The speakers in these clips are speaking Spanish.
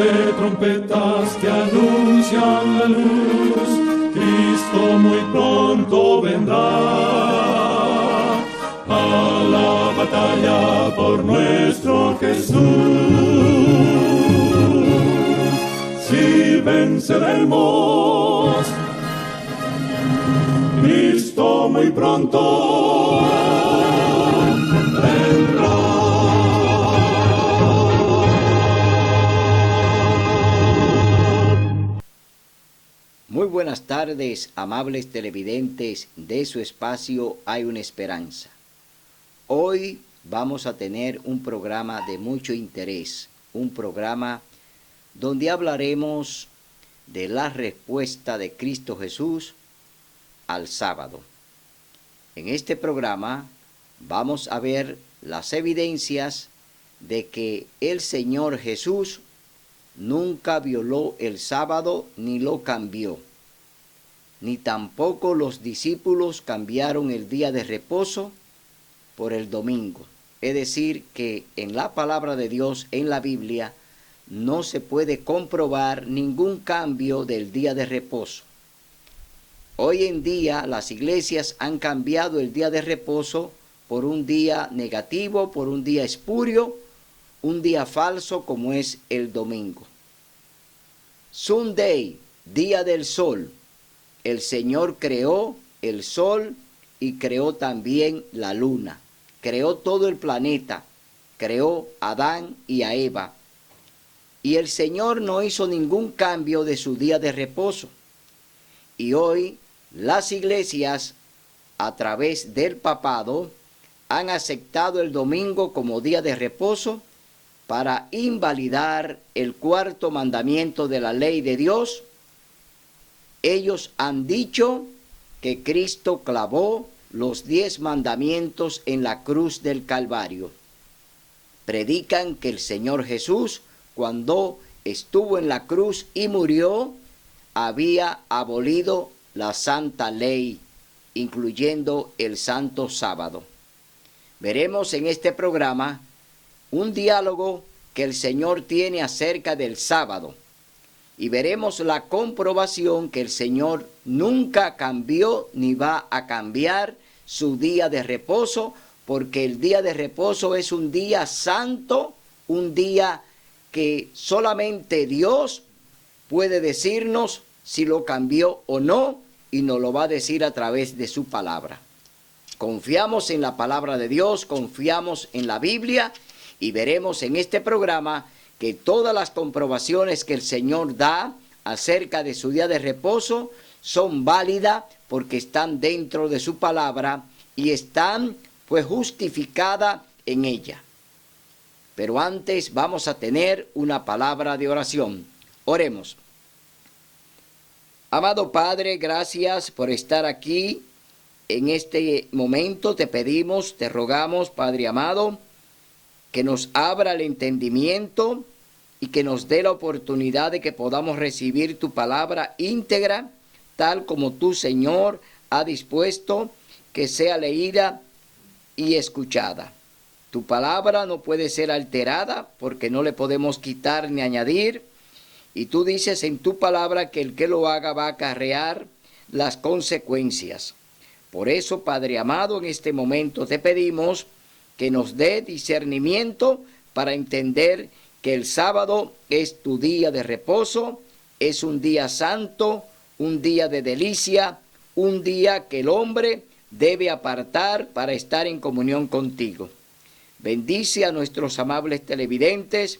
de trompetas que anuncian la luz, Cristo muy pronto vendrá a la batalla por nuestro Jesús. Si venceremos, Cristo muy pronto vendrá. Muy buenas tardes, amables televidentes de su espacio Hay una Esperanza. Hoy vamos a tener un programa de mucho interés, un programa donde hablaremos de la respuesta de Cristo Jesús al sábado. En este programa vamos a ver las evidencias de que el Señor Jesús nunca violó el sábado ni lo cambió, ni tampoco los discípulos cambiaron el día de reposo por el domingo. Es decir, que en la palabra de Dios, en la Biblia, no se puede comprobar ningún cambio del día de reposo. Hoy en día las iglesias han cambiado el día de reposo por un día negativo, por un día espurio, un día falso como es el domingo. Sunday, día del sol. El Señor creó el sol y creó también la luna. Creó todo el planeta. Creó a Adán y a Eva. Y el Señor no hizo ningún cambio de su día de reposo. Y hoy las iglesias, a través del papado, han aceptado el domingo como día de reposo para invalidar el cuarto mandamiento de la ley de Dios. Ellos han dicho que Cristo clavó los 10 mandamientos en la cruz del Calvario. Predican que el Señor Jesús, cuando estuvo en la cruz y murió, había abolido la santa ley, incluyendo el santo sábado. Veremos en este programa un diálogo que el Señor tiene acerca del sábado y veremos la comprobación que el Señor nunca cambió ni va a cambiar su día de reposo, porque el día de reposo es un día santo, un día que solamente Dios puede decirnos si lo cambió o no, y nos lo va a decir a través de su palabra. Confiamos en la palabra de Dios, confiamos en la Biblia, y veremos en este programa que todas las comprobaciones que el Señor da acerca de su día de reposo son válidas porque están dentro de su palabra y están pues justificadas en ella. Pero antes vamos a tener una palabra de oración. Oremos. Amado Padre, gracias por estar aquí en este momento. Te pedimos, te rogamos, Padre amado, que nos abra el entendimiento y que nos dé la oportunidad de que podamos recibir tu palabra íntegra, tal como tú, Señor, has dispuesto que sea leída y escuchada. Tu palabra no puede ser alterada porque no le podemos quitar ni añadir. Y tú dices en tu palabra que el que lo haga va a acarrear las consecuencias. Por eso, Padre amado, en este momento te pedimos que nos dé discernimiento para entender que el sábado es tu día de reposo, es un día santo, un día de delicia, un día que el hombre debe apartar para estar en comunión contigo. Bendice a nuestros amables televidentes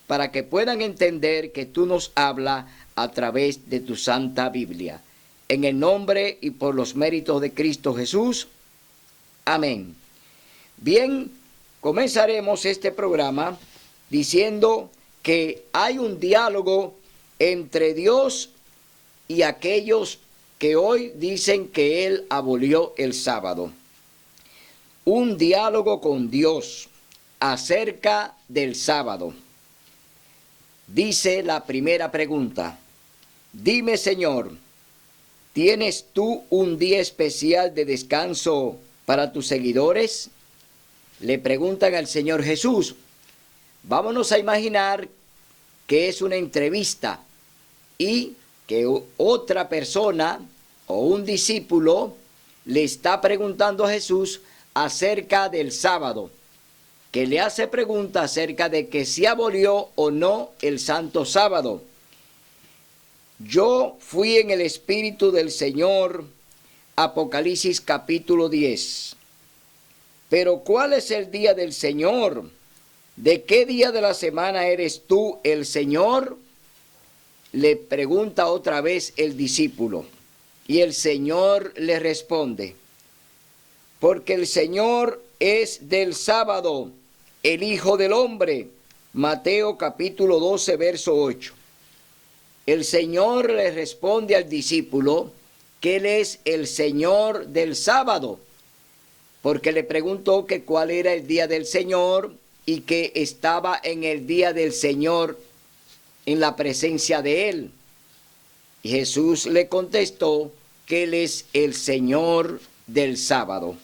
para que puedan entender que tú nos hablas a través de tu Santa Biblia. En el nombre y por los méritos de Cristo Jesús. Amén. Bien, comenzaremos este programa diciendo que hay un diálogo entre Dios y aquellos que hoy dicen que Él abolió el sábado. Un diálogo con Dios acerca del sábado. Dice la primera pregunta: dime, Señor, ¿tienes tú un día especial de descanso para tus seguidores? Le preguntan al Señor Jesús. Vámonos a imaginar que es una entrevista y que otra persona o un discípulo le está preguntando a Jesús acerca del sábado, que le hace pregunta acerca de que si abolió o no el santo sábado. Yo fui en el Espíritu del Señor, Apocalipsis capítulo 10. Pero ¿cuál es el día del Señor? ¿De qué día de la semana eres tú el Señor? Le pregunta otra vez el discípulo. Y el Señor le responde, porque el Señor es del sábado, el Hijo del Hombre. Mateo capítulo 12, verso 8. El Señor le responde al discípulo que Él es el Señor del sábado, porque le preguntó que cuál era el día del Señor y que estaba en el día del Señor en la presencia de Él. Y Jesús le contestó que Él es el Señor del sábado.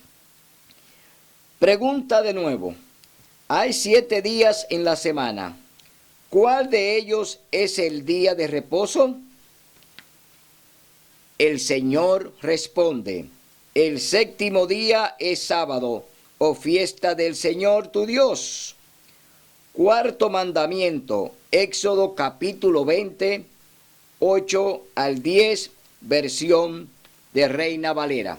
Pregunta de nuevo, hay 7 días en la semana. ¿Cuál de ellos es el día de reposo? El Señor responde, el 7º día es sábado o fiesta del Señor tu Dios. 4º mandamiento, Éxodo capítulo 20, 8 al 10, versión de Reina Valera.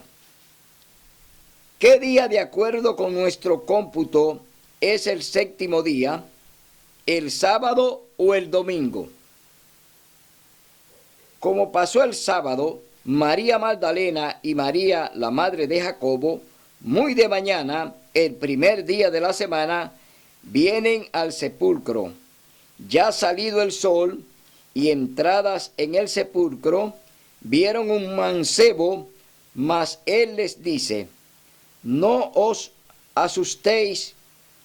¿Qué día, de acuerdo con nuestro cómputo, es el 7º día? ¿El sábado o el domingo? Como pasó el sábado, María Magdalena y María, la madre de Jacobo, muy de mañana, el primer día de la semana, vienen al sepulcro. Ya salido el sol y entradas en el sepulcro, vieron un mancebo, mas él les dice, no os asustéis,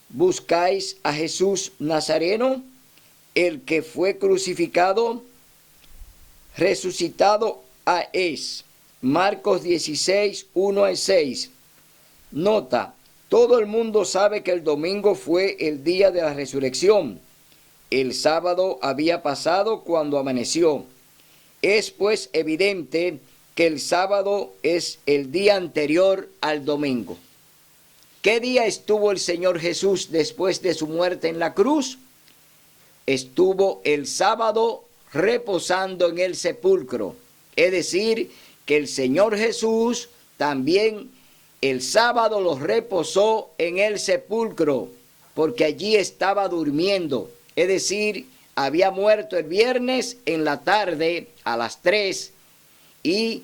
buscáis a Jesús Nazareno, el que fue crucificado, resucitado es. Marcos 16, 1 al 6. Nota, todo el mundo sabe que el domingo fue el día de la resurrección. El sábado había pasado cuando amaneció. Es pues evidente que el sábado es el día anterior al domingo. ¿Qué día estuvo el Señor Jesús después de su muerte en la cruz? Estuvo el sábado reposando en el sepulcro. Es decir, que el Señor Jesús también el sábado lo reposó en el sepulcro, porque allí estaba durmiendo. Es decir, había muerto el viernes en la tarde a las 3 y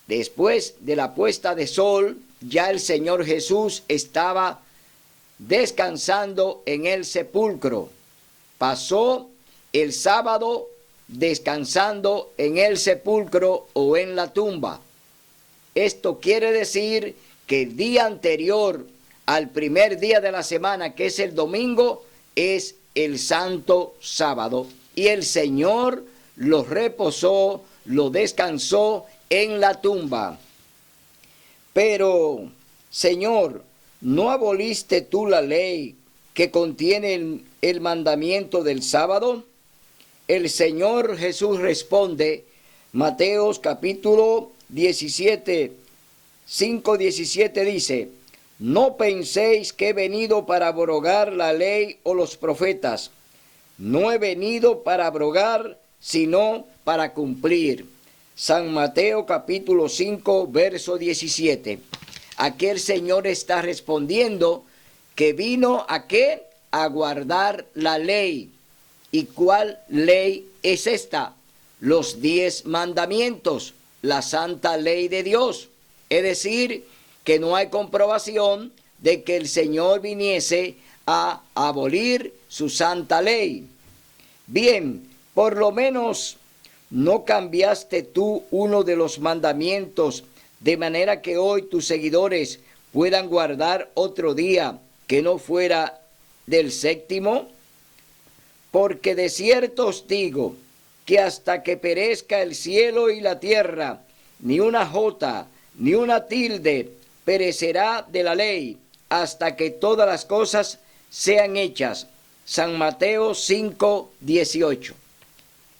después de la puesta de sol, ya el Señor Jesús estaba descansando en el sepulcro. Pasó el sábado descansando en el sepulcro o en la tumba. Esto quiere decir que el día anterior al primer día de la semana, que es el domingo, es el santo sábado. Y el Señor lo reposó, lo descansó en la tumba. Pero, Señor, ¿no aboliste tú la ley que contiene el mandamiento del sábado? El Señor Jesús responde, Mateos capítulo 17, 5:17 dice, no penséis que he venido para abrogar la ley o los profetas. No he venido para abrogar, sino para cumplir. San Mateo capítulo 5, verso 17. Aquí el Señor está respondiendo que vino ¿a qué? A guardar la ley. ¿Y cuál ley es esta? Los 10 mandamientos, la santa ley de Dios. Es decir, que no hay comprobación de que el Señor viniese a abolir su santa ley. Bien, por lo menos no cambiaste tú uno de los mandamientos, de manera que hoy tus seguidores puedan guardar otro día que no fuera del 7º. Porque de cierto os digo que hasta que perezca el cielo y la tierra, ni una jota, ni una tilde perecerá de la ley, hasta que todas las cosas sean hechas. San Mateo 5:18.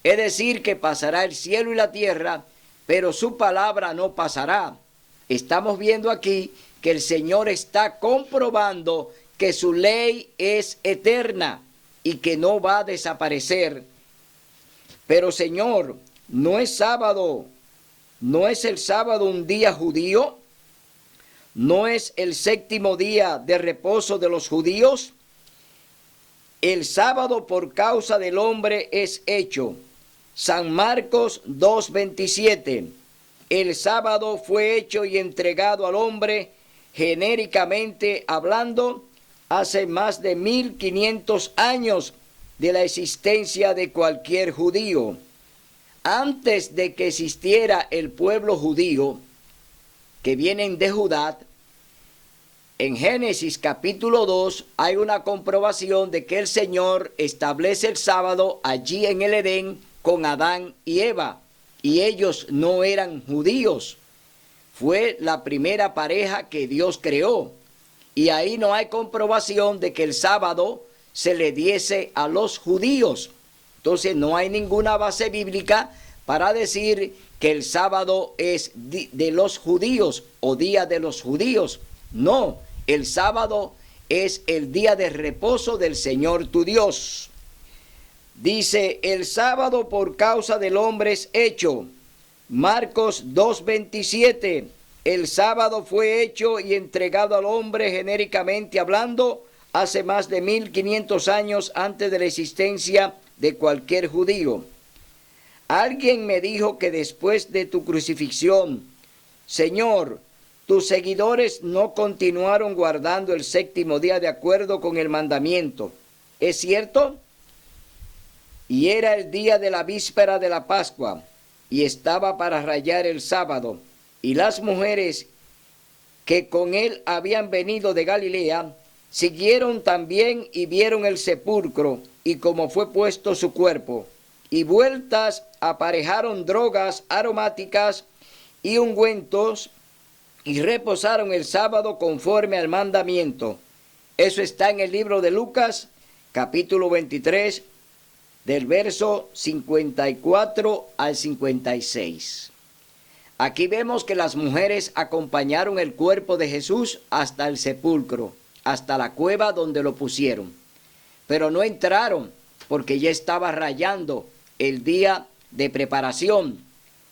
Es decir, que pasará el cielo y la tierra, pero su palabra no pasará. Estamos viendo aquí que el Señor está comprobando que su ley es eterna y que no va a desaparecer. Pero Señor, ¿no es sábado? ¿No es el sábado un día judío? ¿No es el séptimo día de reposo de los judíos? El sábado por causa del hombre es hecho. San Marcos 2:27. El sábado fue hecho y entregado al hombre, genéricamente hablando, hace más de 1500 años de la existencia de cualquier judío. Antes de que existiera el pueblo judío, que vienen de Judá, en Génesis capítulo 2 hay una comprobación de que el Señor establece el sábado allí en el Edén con Adán y Eva, y ellos no eran judíos. Fue la primera pareja que Dios creó, y ahí no hay comprobación de que el sábado se le diese a los judíos. Entonces no hay ninguna base bíblica para decir que el sábado es de los judíos o día de los judíos. No, el sábado es el día de reposo del Señor tu Dios. Dice, el sábado por causa del hombre es hecho. Marcos 2:27. El sábado fue hecho y entregado al hombre, genéricamente hablando, hace más de 1500 años antes de la existencia de cualquier judío. Alguien me dijo que después de tu crucifixión, Señor, tus seguidores no continuaron guardando el séptimo día de acuerdo con el mandamiento. ¿Es cierto? Y era el día de la víspera de la Pascua, y estaba para rayar el sábado, y las mujeres que con él habían venido de Galilea, siguieron también y vieron el sepulcro, y cómo fue puesto su cuerpo, y vueltas aparejaron drogas aromáticas y ungüentos, y reposaron el sábado conforme al mandamiento. Eso está en el libro de Lucas, capítulo 23, del verso 54 al 56. Aquí vemos que las mujeres acompañaron el cuerpo de Jesús hasta el sepulcro, hasta la cueva donde lo pusieron. Pero no entraron porque ya estaba rayando el día de preparación.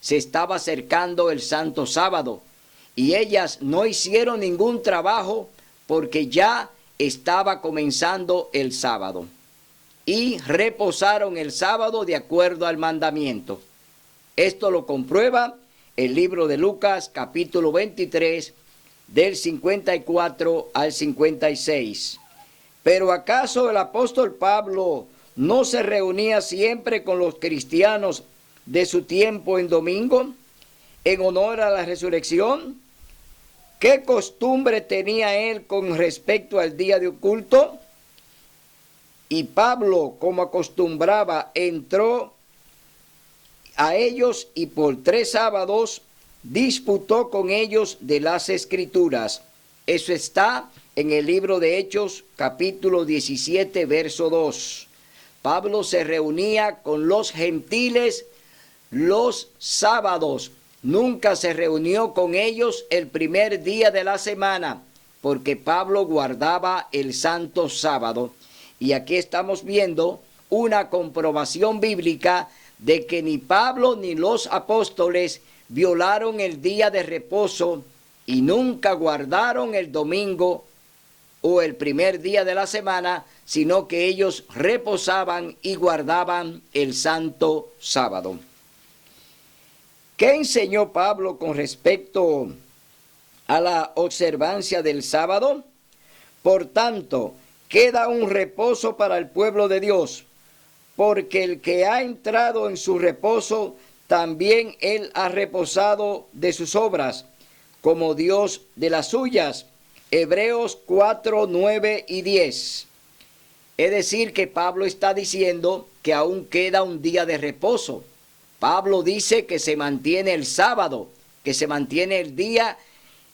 Se estaba acercando el santo sábado y ellas no hicieron ningún trabajo porque ya estaba comenzando el sábado. Y reposaron el sábado de acuerdo al mandamiento. Esto lo comprueba el libro de Lucas, capítulo 23, del 54 al 56. Pero ¿acaso el apóstol Pablo no se reunía siempre con los cristianos de su tiempo en domingo, en honor a la resurrección? ¿Qué costumbre tenía él con respecto al día de culto? Y Pablo, como acostumbraba, entró a ellos y por 3 sábados disputó con ellos de las Escrituras. Eso está en el libro de Hechos, capítulo 17, verso 2. Pablo se reunía con los gentiles los sábados. Nunca se reunió con ellos el primer día de la semana, porque Pablo guardaba el santo sábado. Y aquí estamos viendo una comprobación bíblica de que ni Pablo ni los apóstoles violaron el día de reposo y nunca guardaron el domingo o el primer día de la semana, sino que ellos reposaban y guardaban el santo sábado. ¿Qué enseñó Pablo con respecto a la observancia del sábado? Por tanto, queda un reposo para el pueblo de Dios, porque el que ha entrado en su reposo, también él ha reposado de sus obras, como Dios de las suyas. Hebreos 4, 9 y 10. Es decir, que Pablo está diciendo que aún queda un día de reposo. Pablo dice que se mantiene el sábado, que se mantiene el día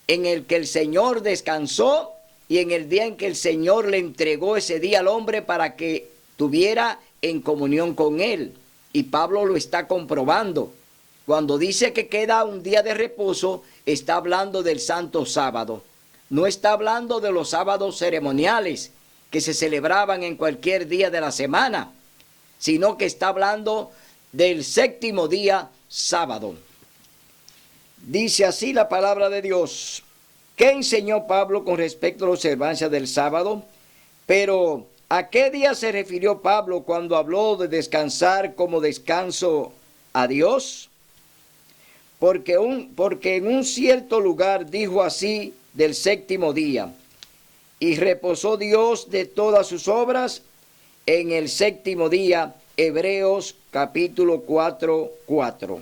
en el que el Señor descansó y en el día en que el Señor le entregó ese día al hombre para que estuviera en comunión con Él. Y Pablo lo está comprobando. Cuando dice que queda un día de reposo, está hablando del Santo Sábado. No está hablando de los sábados ceremoniales que se celebraban en cualquier día de la semana, sino que está hablando del séptimo día, sábado. Dice así la palabra de Dios. ¿Qué enseñó Pablo con respecto a la observancia del sábado? Pero, ¿a qué día se refirió Pablo cuando habló de descansar como descanso a Dios? Porque en un cierto lugar dijo así del séptimo día, y reposó Dios de todas sus obras en el séptimo día. Hebreos capítulo 4:4.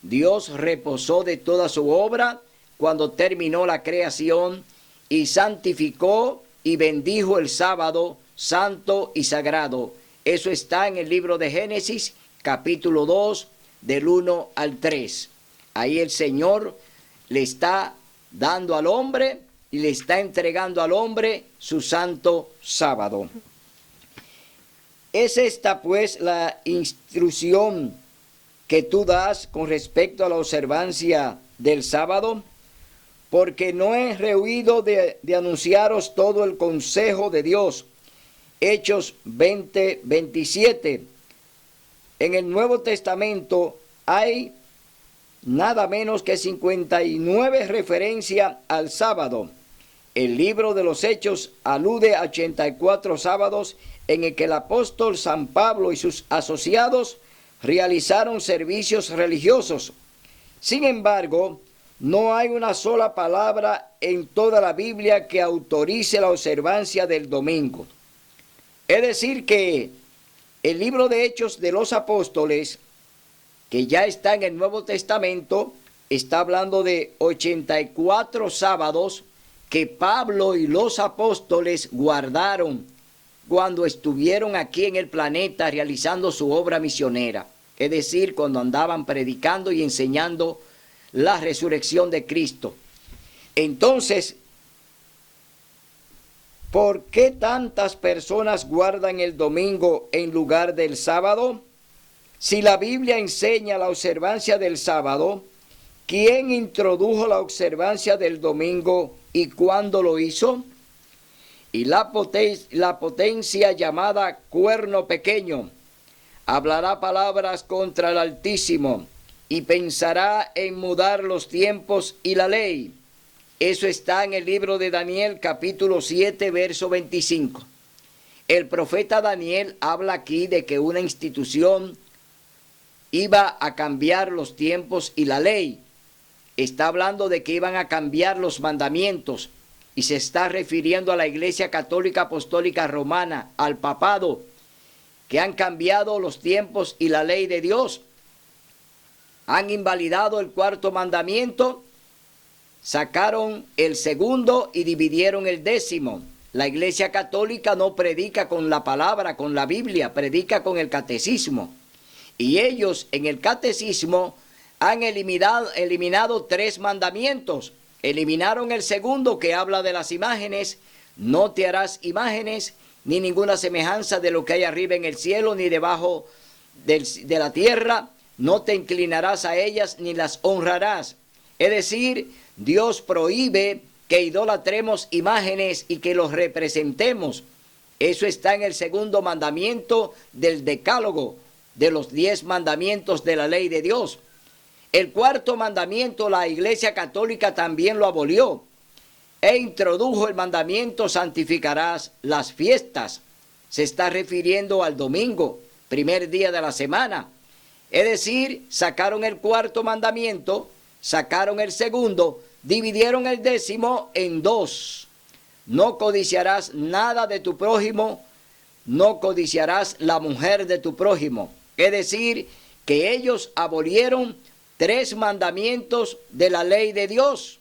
Dios reposó de toda su obra cuando terminó la creación y santificó y bendijo el sábado santo y sagrado. Eso está en el libro de Génesis capítulo 2 del 1 al 3. Ahí el Señor le está dando al hombre y le está entregando al hombre su santo sábado. Es esta pues la instrucción que tú das con respecto a la observancia del sábado, porque no he rehuido de anunciaros todo el consejo de Dios. Hechos 20:27. En el Nuevo Testamento hay nada menos que 59 referencias al sábado. El libro de los Hechos alude a 84 sábados en el que el apóstol San Pablo y sus asociados realizaron servicios religiosos. Sin embargo, no hay una sola palabra en toda la Biblia que autorice la observancia del domingo. Es decir que el libro de Hechos de los Apóstoles, que ya está en el Nuevo Testamento, está hablando de 84 sábados que Pablo y los apóstoles guardaron cuando estuvieron aquí en el planeta realizando su obra misionera. Es decir, cuando andaban predicando y enseñando la resurrección de Cristo. Entonces, ¿por qué tantas personas guardan el domingo en lugar del sábado? Si la Biblia enseña la observancia del sábado, ¿quién introdujo la observancia del domingo y cuándo lo hizo? Y la potencia llamada cuerno pequeño hablará palabras contra el Altísimo y pensará en mudar los tiempos y la ley. Eso está en el libro de Daniel capítulo 7 verso 25. El profeta Daniel habla aquí de que una institución iba a cambiar los tiempos y la ley. Está hablando de que iban a cambiar los mandamientos y se está refiriendo a la Iglesia Católica Apostólica Romana, al papado, que han cambiado los tiempos y la ley de Dios. Han invalidado el cuarto mandamiento, sacaron el segundo y dividieron el décimo. La Iglesia Católica no predica con la palabra, con la Biblia, predica con el catecismo. Y ellos en el catecismo han eliminado 3 mandamientos. Eliminaron el segundo, que habla de las imágenes. No te harás imágenes ni ninguna semejanza de lo que hay arriba en el cielo ni debajo de la tierra. No te inclinarás a ellas ni las honrarás. Es decir, Dios prohíbe que idolatremos imágenes y que los representemos. Eso está en el segundo mandamiento del Decálogo, de los 10 mandamientos de la ley de Dios. El cuarto mandamiento la Iglesia Católica también lo abolió e introdujo el mandamiento: santificarás las fiestas. Se está refiriendo al domingo, primer día de la semana. Es decir, sacaron el cuarto mandamiento, sacaron el segundo, dividieron el décimo en 2. No codiciarás nada de tu prójimo, no codiciarás la mujer de tu prójimo. Es decir, que ellos abolieron 3 mandamientos de la ley de Dios.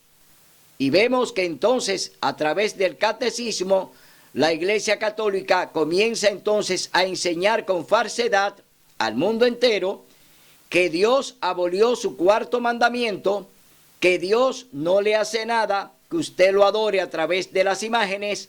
Y vemos que entonces, a través del catecismo, la Iglesia Católica comienza entonces a enseñar con falsedad al mundo entero que Dios abolió su cuarto mandamiento, que Dios no le hace nada, que usted lo adore a través de las imágenes,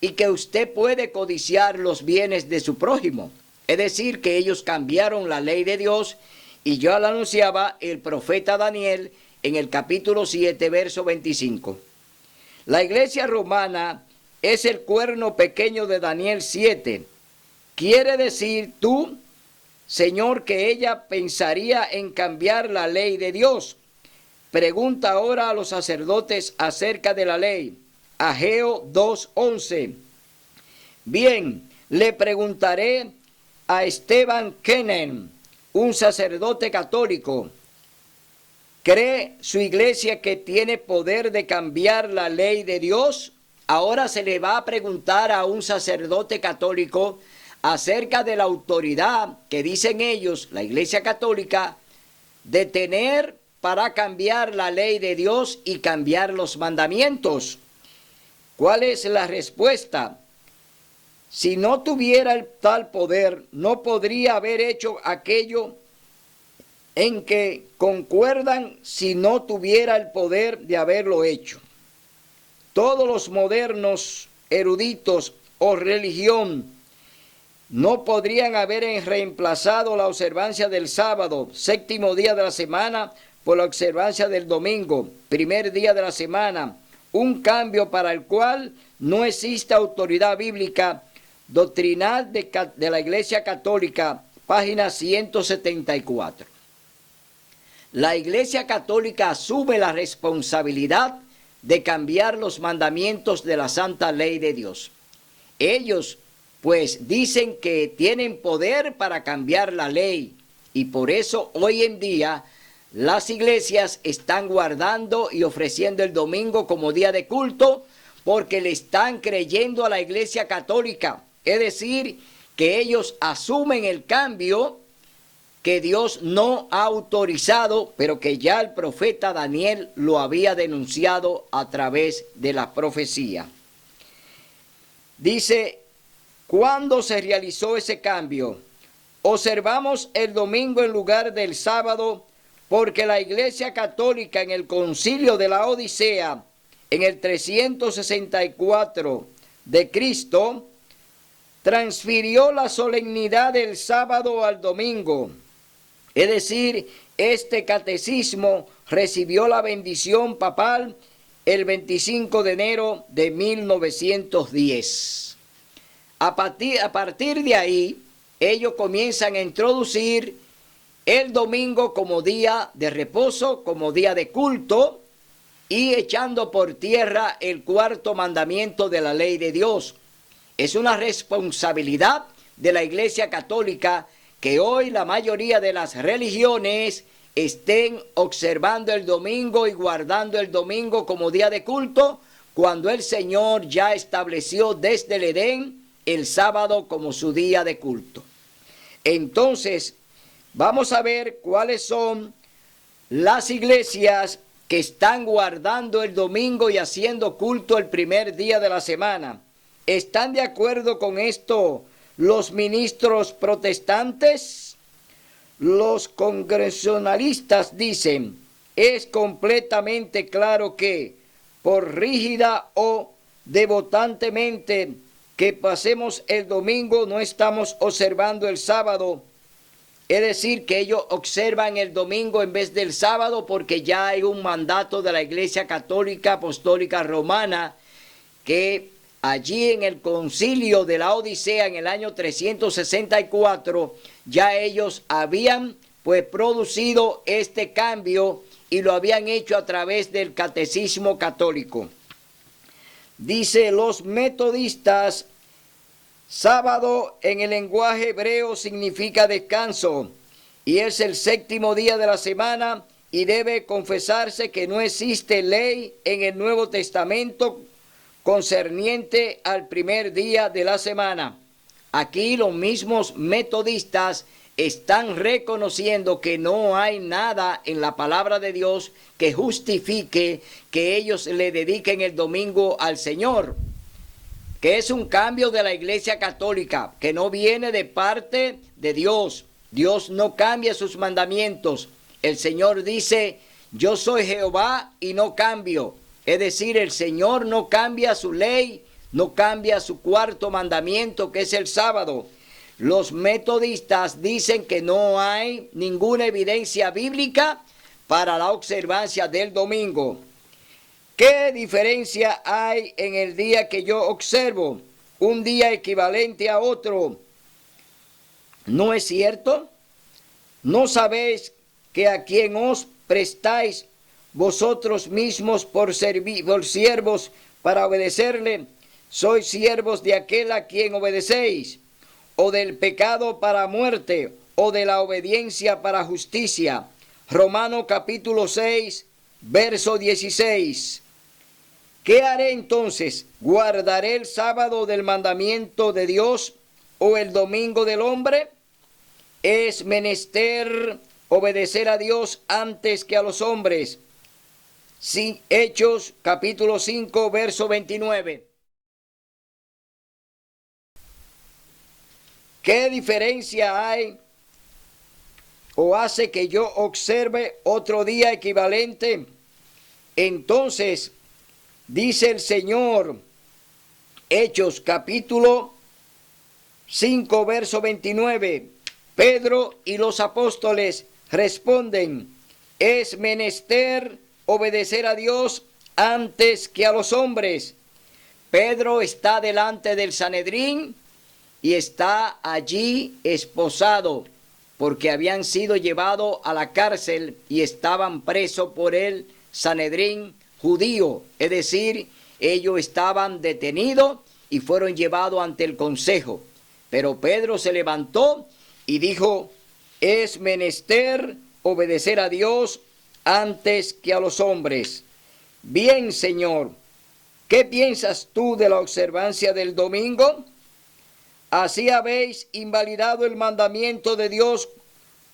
y que usted puede codiciar los bienes de su prójimo. Es decir, que ellos cambiaron la ley de Dios, y ya lo anunciaba el profeta Daniel en el capítulo 7, verso 25. La iglesia romana es el cuerno pequeño de Daniel 7. Quiere decir tú, Señor, que ella pensaría en cambiar la ley de Dios. Pregunta ahora a los sacerdotes acerca de la ley. Ageo 2:11. Bien, le preguntaré a Esteban Kenen, un sacerdote católico. ¿Cree su iglesia que tiene poder de cambiar la ley de Dios? Ahora se le va a preguntar a un sacerdote católico acerca de la autoridad que dicen ellos, la iglesia católica, de tener para cambiar la ley de Dios y cambiar los mandamientos. ¿Cuál es la respuesta? Si no tuviera el tal poder, no podría haber hecho aquello en que concuerdan si no tuviera el poder de haberlo hecho. Todos los modernos eruditos o religión no podrían haber reemplazado la observancia del sábado, séptimo día de la semana, por la observancia del domingo, primer día de la semana, un cambio para el cual no existe autoridad bíblica doctrinal de la Iglesia Católica, página 174. La Iglesia Católica asume la responsabilidad de cambiar los mandamientos de la santa ley de Dios. Ellos, pues, dicen que tienen poder para cambiar la ley, y por eso hoy en día las iglesias están guardando y ofreciendo el domingo como día de culto, porque le están creyendo a la Iglesia Católica. Es decir, que ellos asumen el cambio que Dios no ha autorizado, pero que ya el profeta Daniel lo había denunciado a través de la profecía. Dice, ¿cuándo se realizó ese cambio? Observamos el domingo en lugar del sábado, porque la Iglesia Católica en el Concilio de la Odisea, en el 364 de Cristo, transfirió la solemnidad del sábado al domingo. Es decir, este catecismo recibió la bendición papal el 25 de enero de 1910. A partir de ahí, ellos comienzan a introducir el domingo como día de reposo, como día de culto, y echando por tierra el cuarto mandamiento de la ley de Dios. Es una responsabilidad de la Iglesia Católica que hoy la mayoría de las religiones estén observando el domingo y guardando el domingo como día de culto, cuando el Señor ya estableció desde el Edén el sábado como su día de culto. Entonces, vamos a ver cuáles son las iglesias que están guardando el domingo y haciendo culto el primer día de la semana. ¿Están de acuerdo con esto los ministros protestantes? Los congresionalistas dicen, es completamente claro que, por rígida o devotantemente que pasemos el domingo, no estamos observando el sábado. Es decir, que ellos observan el domingo en vez del sábado, porque ya hay un mandato de la Iglesia Católica Apostólica Romana que allí en el Concilio de la Odisea en el año 364 ya ellos habían pues producido este cambio y lo habían hecho a través del catecismo católico. Dice, los metodistas, sábado en el lenguaje hebreo significa descanso y es el séptimo día de la semana, y debe confesarse que no existe ley en el Nuevo Testamento concerniente al primer día de la semana. Aquí los mismos metodistas están reconociendo que no hay nada en la palabra de Dios que justifique que ellos le dediquen el domingo al Señor, que es un cambio de la Iglesia Católica, que no viene de parte de Dios. Dios no cambia sus mandamientos. El Señor dice, yo soy Jehová y no cambio. Es decir, el Señor no cambia su ley, no cambia su cuarto mandamiento, que es el sábado. Los metodistas dicen que no hay ninguna evidencia bíblica para la observancia del domingo. ¿Qué diferencia hay en el día que yo observo? Un día equivalente a otro. ¿No es cierto? ¿No sabéis que a quien os prestáis vosotros mismos por siervos para obedecerle, sois siervos de aquel a quien obedecéis, o del pecado para muerte, o de la obediencia para justicia? Romanos capítulo 6, verso 16. ¿Qué haré entonces? ¿Guardaré el sábado del mandamiento de Dios o el domingo del hombre? Es menester obedecer a Dios antes que a los hombres. Sí, Hechos capítulo 5, verso 29. ¿Qué diferencia hay o hace que yo observe otro día equivalente? Entonces, dice el Señor, Hechos capítulo 5, verso 29, Pedro y los apóstoles responden, es menester obedecer a Dios antes que a los hombres. Pedro está delante del Sanedrín y está allí esposado, porque habían sido llevados a la cárcel y estaban presos por el Sanedrín judío, es decir, ellos estaban detenidos y fueron llevados ante el consejo. Pero Pedro se levantó y dijo, es menester obedecer a Dios antes que a los hombres. Bien, Señor, ¿qué piensas tú de la observancia del domingo? Así habéis invalidado el mandamiento de Dios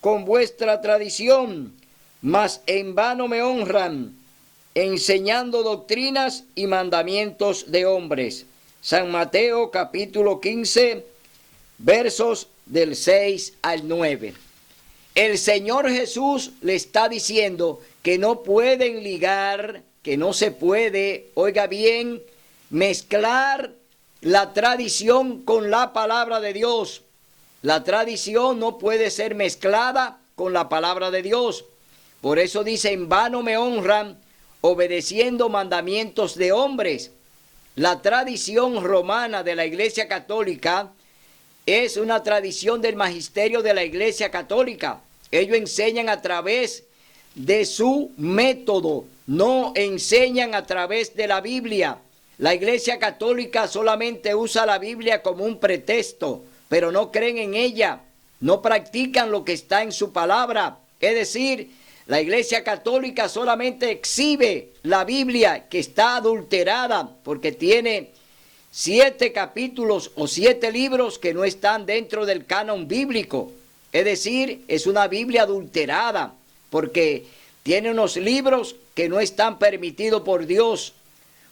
con vuestra tradición, mas en vano me honran, enseñando doctrinas y mandamientos de hombres. San Mateo capítulo 15, versos del 6 al 9. El Señor Jesús le está diciendo que no pueden ligar, que no se puede, oiga bien, mezclar la tradición con la palabra de Dios. La tradición no puede ser mezclada con la palabra de Dios. Por eso dice, en vano me honran, obedeciendo mandamientos de hombres. La tradición romana de la Iglesia Católica es una tradición del magisterio de la Iglesia Católica. Ellos enseñan a través de su método, no enseñan a través de la Biblia. La Iglesia Católica solamente usa la Biblia como un pretexto, pero no creen en ella, no practican lo que está en su palabra. Es decir, la Iglesia Católica solamente exhibe la Biblia que está adulterada porque tiene 7 capítulos o 7 libros que no están dentro del canon bíblico. Es decir, es una Biblia adulterada porque tiene unos libros que no están permitidos por Dios.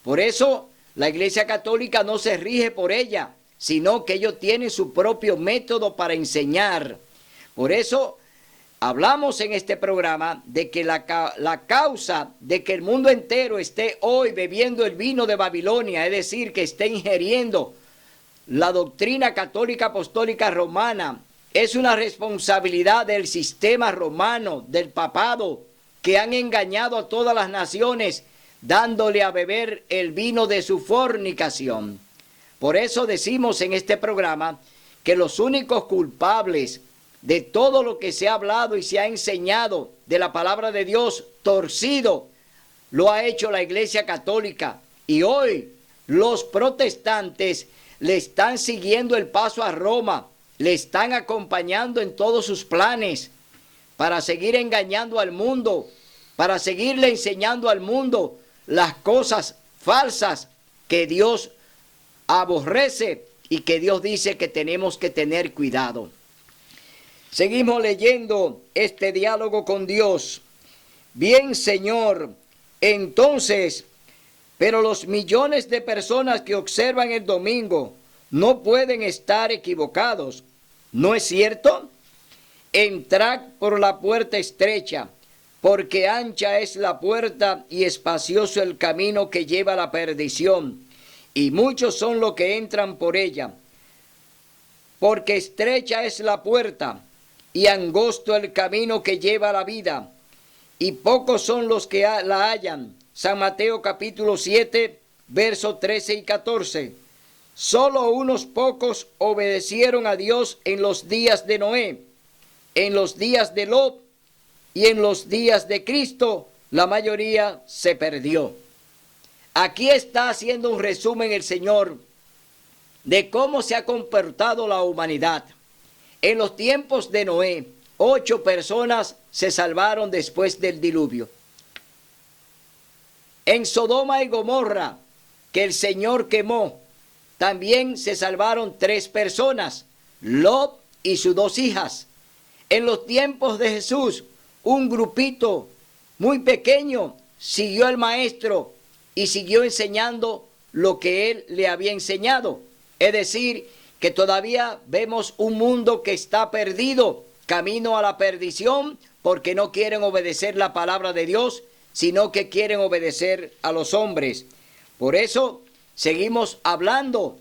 Por eso la Iglesia Católica no se rige por ella, sino que ellos tienen su propio método para enseñar. Por eso hablamos en este programa de que la causa de que el mundo entero esté hoy bebiendo el vino de Babilonia, es decir, que esté ingiriendo la doctrina católica apostólica romana, es una responsabilidad del sistema romano, del papado, que han engañado a todas las naciones, dándole a beber el vino de su fornicación. Por eso decimos en este programa que los únicos culpables de todo lo que se ha hablado y se ha enseñado de la palabra de Dios torcido, lo ha hecho la Iglesia Católica. Y hoy los protestantes le están siguiendo el paso a Roma, le están acompañando en todos sus planes para seguir engañando al mundo, para seguirle enseñando al mundo las cosas falsas que Dios aborrece y que Dios dice que tenemos que tener cuidado. Seguimos leyendo este diálogo con Dios. Bien, Señor, entonces, pero los millones de personas que observan el domingo no pueden estar equivocados, ¿no es cierto? Entrad por la puerta estrecha, porque ancha es la puerta y espacioso el camino que lleva a la perdición, y muchos son los que entran por ella. Porque estrecha es la puerta, y angosto el camino que lleva a la vida, y pocos son los que la hallan. San Mateo capítulo 7, versos 13 y 14. Solo unos pocos obedecieron a Dios en los días de Noé, en los días de Lot y en los días de Cristo. La mayoría se perdió. Aquí está haciendo un resumen el Señor de cómo se ha comportado la humanidad. En los tiempos de Noé, 8 personas se salvaron después del diluvio. En Sodoma y Gomorra, que el Señor quemó, también se salvaron 3 personas, Lot y sus 2 hijas. En los tiempos de Jesús, un grupito muy pequeño siguió al Maestro y siguió enseñando lo que él le había enseñado. Es decir, que todavía vemos un mundo que está perdido, camino a la perdición, porque no quieren obedecer la palabra de Dios, sino que quieren obedecer a los hombres. Por eso seguimos hablando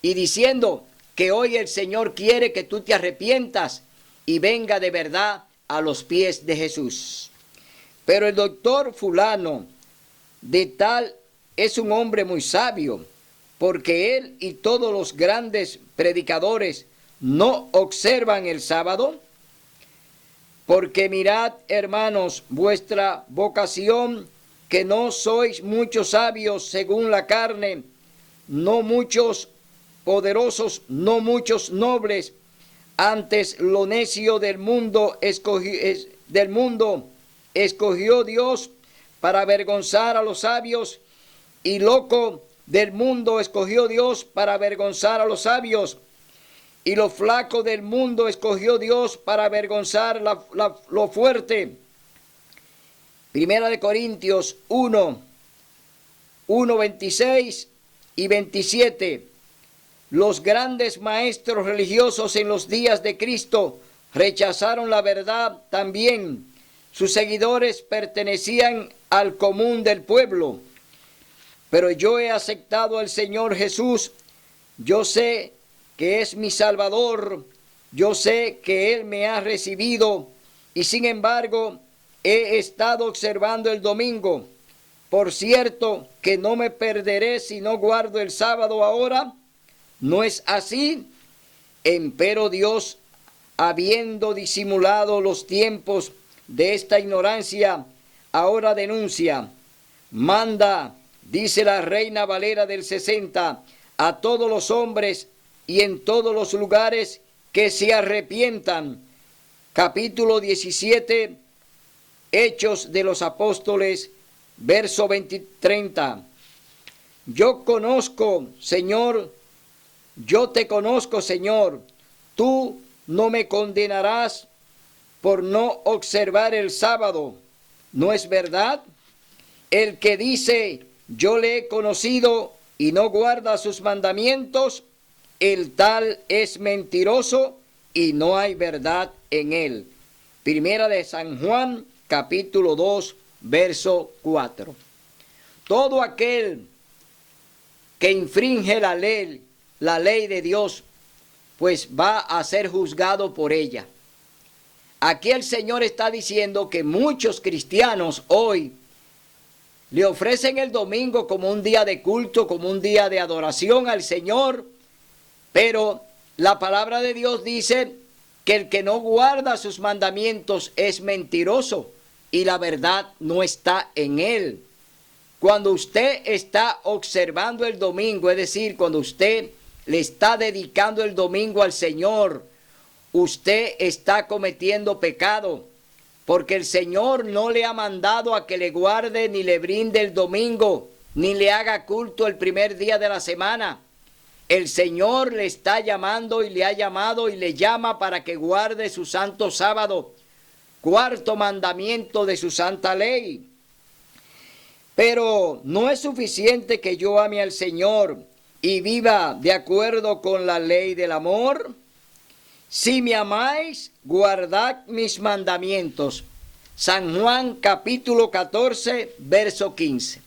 y diciendo que hoy el Señor quiere que tú te arrepientas y venga de verdad a los pies de Jesús. Pero el doctor fulano de tal es un hombre muy sabio, porque él y todos los grandes predicadores no observan el sábado. Porque mirad, hermanos, vuestra vocación, que no sois muchos sabios según la carne, no muchos poderosos, no muchos nobles, antes lo necio del mundo escogió Dios para avergonzar a los sabios, y loco del mundo escogió Dios para avergonzar a los sabios, y lo flaco del mundo escogió Dios para avergonzar lo fuerte. Primera de Corintios 1, 26 y 27. Los grandes maestros religiosos en los días de Cristo rechazaron la verdad también. Sus seguidores pertenecían al común del pueblo. Pero yo he aceptado al Señor Jesús. Yo sé que es mi Salvador. Yo sé que Él me ha recibido. Y sin embargo, he estado observando el domingo. Por cierto, que no me perderé si no guardo el sábado ahora. ¿No es así? Empero Dios, habiendo disimulado los tiempos de esta ignorancia, ahora denuncia, manda, dice la Reina Valera del 60, a todos los hombres y en todos los lugares que se arrepientan. Capítulo 17, Hechos de los Apóstoles, verso 30. Yo conozco, Señor, yo te conozco, Señor, tú no me condenarás por no observar el sábado, ¿no es verdad? El que dice, yo le he conocido y no guarda sus mandamientos, el tal es mentiroso y no hay verdad en él. Primera de San Juan, capítulo 2, verso 4. Todo aquel que infringe la ley de Dios, pues va a ser juzgado por ella. Aquí el Señor está diciendo que muchos cristianos hoy le ofrecen el domingo como un día de culto, como un día de adoración al Señor, pero la palabra de Dios dice que el que no guarda sus mandamientos es mentiroso y la verdad no está en él. Cuando usted está observando el domingo, es decir, cuando usted le está dedicando el domingo al Señor, usted está cometiendo pecado, porque el Señor no le ha mandado a que le guarde ni le brinde el domingo, ni le haga culto el primer día de la semana. El Señor le está llamando y le ha llamado y le llama para que guarde su santo sábado, cuarto mandamiento de su santa ley. Pero no es suficiente que yo ame al Señor y viva de acuerdo con la ley del amor. Si me amáis, guardad mis mandamientos. San Juan capítulo 14, verso 15.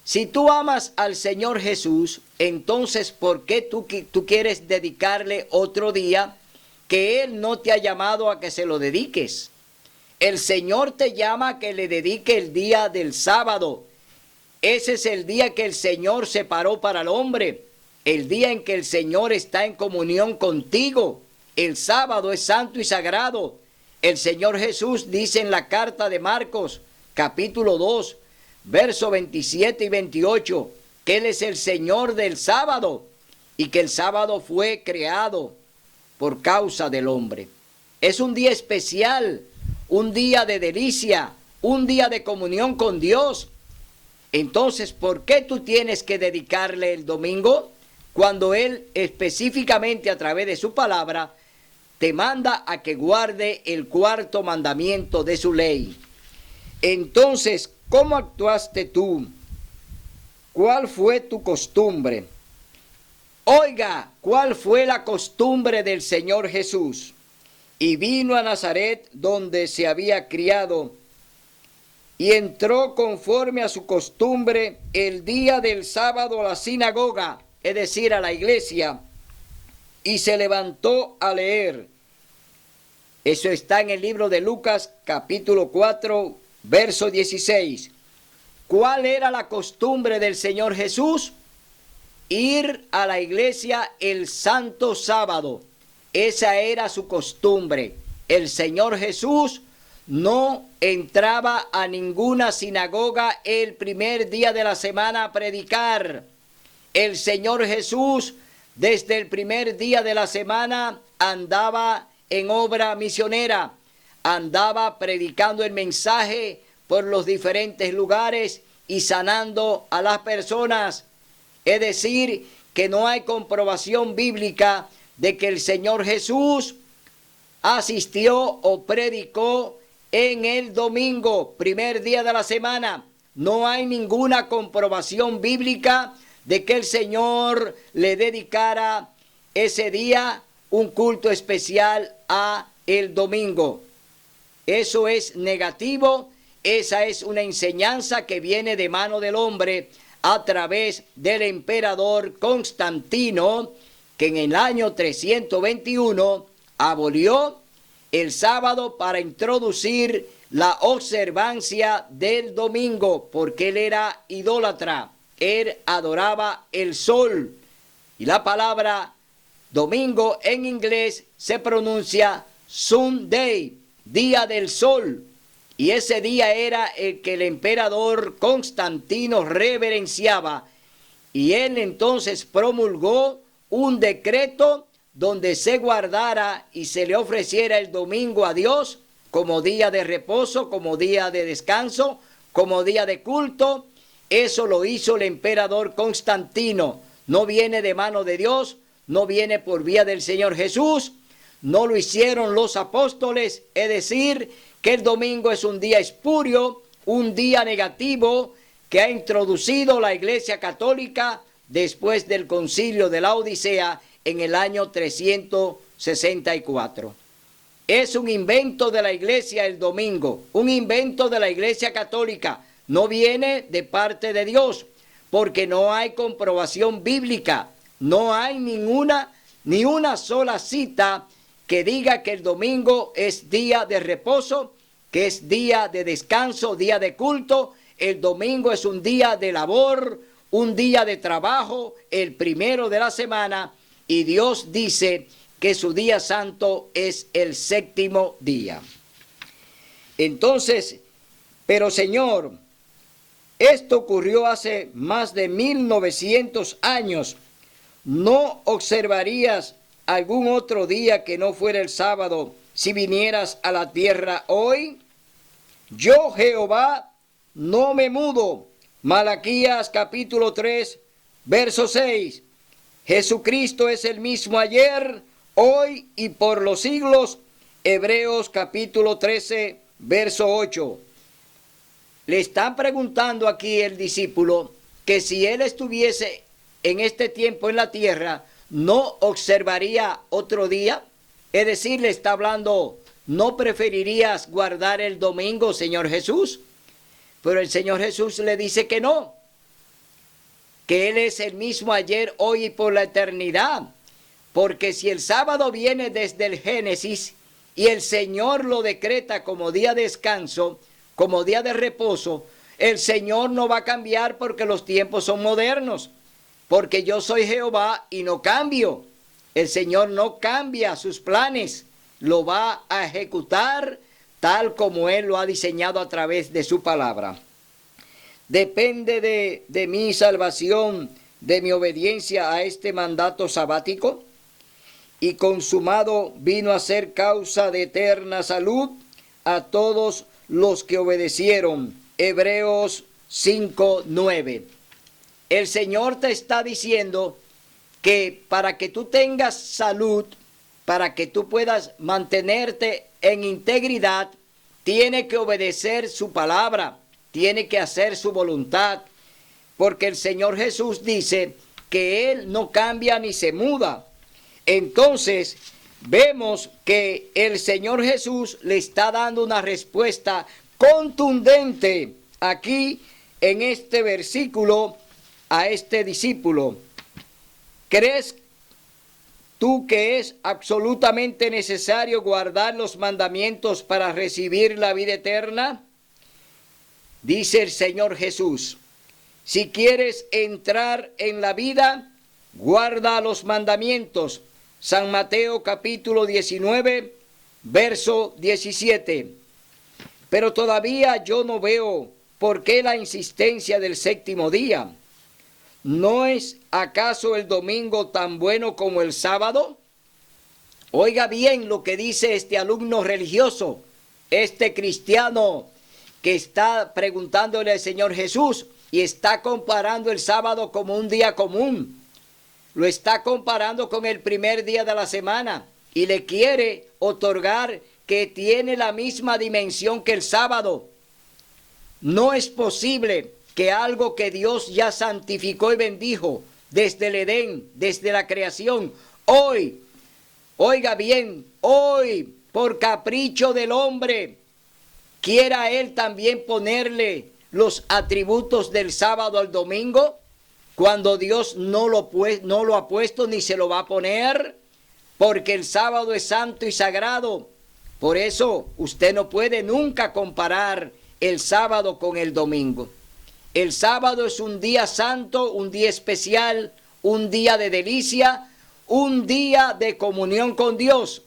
Si tú amas al Señor Jesús, entonces ¿por qué tú quieres dedicarle otro día que Él no te ha llamado a que se lo dediques? El Señor te llama a que le dedique el día del sábado. Ese es el día que el Señor separó para el hombre, el día en que el Señor está en comunión contigo. El sábado es santo y sagrado. El Señor Jesús dice en la carta de Marcos, capítulo 2, versos 27 y 28, que Él es el Señor del sábado y que el sábado fue creado por causa del hombre. Es un día especial, un día de delicia, un día de comunión con Dios. Entonces, ¿por qué tú tienes que dedicarle el domingo cuando Él específicamente a través de su palabra te manda a que guarde el cuarto mandamiento de su ley? Entonces, ¿cómo actuaste tú? ¿Cuál fue tu costumbre? Oiga, ¿cuál fue la costumbre del Señor Jesús? Y vino a Nazaret, donde se había criado, y entró conforme a su costumbre el día del sábado a la sinagoga, es decir, a la iglesia, y se levantó a leer. Eso está en el libro de Lucas, capítulo 4, verso 16. ¿Cuál era la costumbre del Señor Jesús? Ir a la iglesia el santo sábado. Esa era su costumbre. El Señor Jesús no entraba a ninguna sinagoga el primer día de la semana a predicar. El Señor Jesús, desde el primer día de la semana, andaba en obra misionera, andaba predicando el mensaje por los diferentes lugares y sanando a las personas. Es decir, que no hay comprobación bíblica de que el Señor Jesús asistió o predicó en el domingo, primer día de la semana. No hay ninguna comprobación bíblica de que el Señor le dedicara ese día un culto especial a el domingo. Eso es negativo, esa es una enseñanza que viene de mano del hombre a través del emperador Constantino, que en el año 321 abolió el sábado para introducir la observancia del domingo, porque él era idólatra, él adoraba el sol. Y la palabra domingo en inglés se pronuncia Sunday, día del sol. Y ese día era el que el emperador Constantino reverenciaba. Y él entonces promulgó un decreto donde se guardara y se le ofreciera el domingo a Dios como día de reposo, como día de descanso, como día de culto. Eso lo hizo el emperador Constantino. No viene de mano de Dios, no viene por vía del Señor Jesús, no lo hicieron los apóstoles. Es decir, que el domingo es un día espurio, un día negativo que ha introducido la Iglesia Católica después del Concilio de la Odisea en el año 364. Es un invento de la Iglesia el domingo, un invento de la Iglesia Católica. No viene de parte de Dios, porque no hay comprobación bíblica, no hay ni una sola cita que diga que el domingo es día de reposo, que es día de descanso, día de culto. El domingo es un día de labor, un día de trabajo, el primero de la semana, y Dios dice que su día santo es el séptimo día. Entonces, pero Señor, esto ocurrió hace más de 1900 años. ¿No observarías algún otro día que no fuera el sábado si vinieras a la tierra hoy? Yo, Jehová, no me mudo. Malaquías capítulo 3, verso 6. Jesucristo es el mismo ayer, hoy y por los siglos. Hebreos capítulo 13, verso 8. Le están preguntando aquí el discípulo que si él estuviese en este tiempo en la tierra, ¿no observaría otro día? Es decir, le está hablando, ¿no preferirías guardar el domingo, Señor Jesús? Pero el Señor Jesús le dice que no, que Él es el mismo ayer, hoy y por la eternidad. Porque si el sábado viene desde el Génesis y el Señor lo decreta como día de descanso, como día de reposo, el Señor no va a cambiar porque los tiempos son modernos. Porque yo soy Jehová y no cambio. El Señor no cambia sus planes, lo va a ejecutar tal como Él lo ha diseñado a través de su palabra. Depende de mi salvación, de mi obediencia a este mandato sabático, y consumado vino a ser causa de eterna salud a todos los que obedecieron. Hebreos 5:9. El Señor te está diciendo que para que tú tengas salud, para que tú puedas mantenerte en integridad, tiene que obedecer su palabra, tiene que hacer su voluntad, porque el Señor Jesús dice que Él no cambia ni se muda. Entonces, vemos que el Señor Jesús le está dando una respuesta contundente aquí en este versículo a este discípulo. ¿Crees tú que es absolutamente necesario guardar los mandamientos para recibir la vida eterna? Dice el Señor Jesús, si quieres entrar en la vida, guarda los mandamientos. San Mateo capítulo 19, verso 17. Pero todavía yo no veo por qué la insistencia del séptimo día. ¿No es acaso el domingo tan bueno como el sábado? Oiga bien lo que dice este alumno religioso, este cristiano que está preguntándole al Señor Jesús y está comparando el sábado como un día común. Lo está comparando con el primer día de la semana y le quiere otorgar que tiene la misma dimensión que el sábado. No es posible que algo que Dios ya santificó y bendijo desde el Edén, desde la creación, hoy, oiga bien, hoy, por capricho del hombre, quiera Él también ponerle los atributos del sábado al domingo, cuando Dios no lo ha puesto ni se lo va a poner, porque el sábado es santo y sagrado. Por eso usted no puede nunca comparar el sábado con el domingo. El sábado es un día santo, un día especial, un día de delicia, un día de comunión con Dios.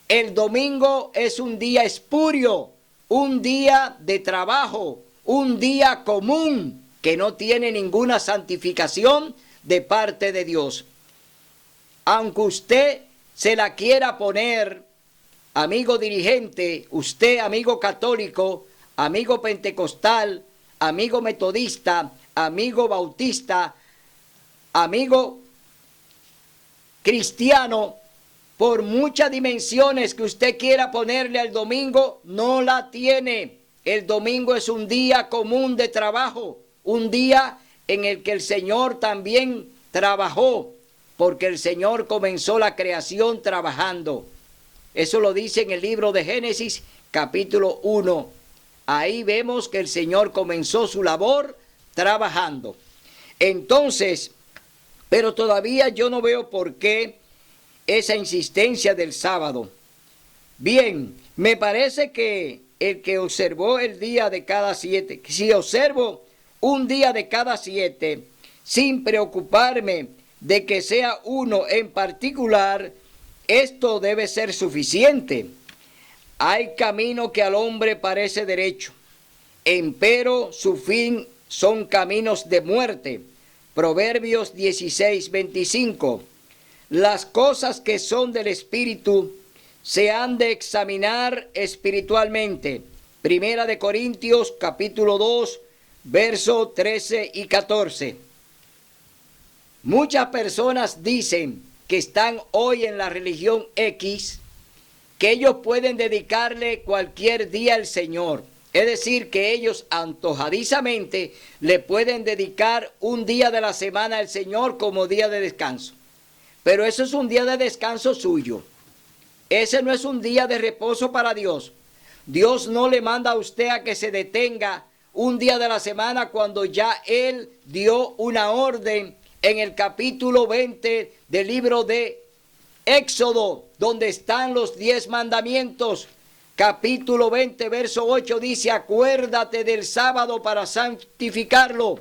El domingo es un día espurio, un día de trabajo, un día común que no tiene ninguna santificación de parte de Dios. Aunque usted se la quiera poner, amigo dirigente, usted amigo católico, amigo pentecostal, amigo metodista, amigo bautista, amigo cristiano, por muchas dimensiones que usted quiera ponerle al domingo, no la tiene. El domingo es un día común de trabajo, un día en el que el Señor también trabajó, porque el Señor comenzó la creación trabajando. Eso lo dice en el libro de Génesis, capítulo 1. Ahí vemos que el Señor comenzó su labor trabajando. Entonces, pero todavía yo no veo por qué esa insistencia del sábado. Bien, me parece que el que observó el día de cada 7, si observo un día de cada 7, sin preocuparme de que sea uno en particular, esto debe ser suficiente. Hay camino que al hombre parece derecho, empero su fin son caminos de muerte. Proverbios 16:25. Las cosas que son del Espíritu se han de examinar espiritualmente. Primera de Corintios capítulo 2, versos 13 y 14. Muchas personas dicen que están hoy en la religión X, que ellos pueden dedicarle cualquier día al Señor. Es decir, que ellos antojadizamente le pueden dedicar un día de la semana al Señor como día de descanso. Pero eso es un día de descanso suyo. Ese no es un día de reposo para Dios. Dios no le manda a usted a que se detenga un día de la semana cuando ya Él dio una orden en el capítulo 20 del libro de Éxodo, donde están los 10 mandamientos? Capítulo 20, verso 8 dice: acuérdate del sábado para santificarlo.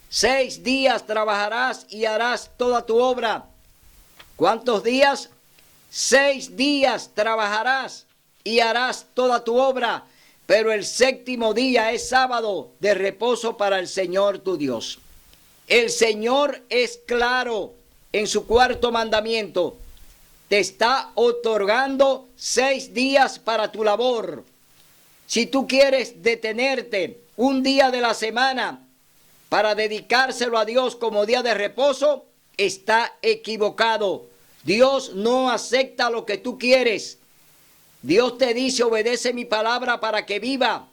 6 días trabajarás y harás toda tu obra. ¿Cuántos días? 6 días trabajarás y harás toda tu obra, pero el 7º día es sábado de reposo para el Señor tu Dios. El Señor es claro en su 4º mandamiento. Te está otorgando 6 días para tu labor. Si tú quieres detenerte un día de la semana para dedicárselo a Dios como día de reposo, está equivocado. Dios no acepta lo que tú quieres. Dios te dice: obedece mi palabra para que viva.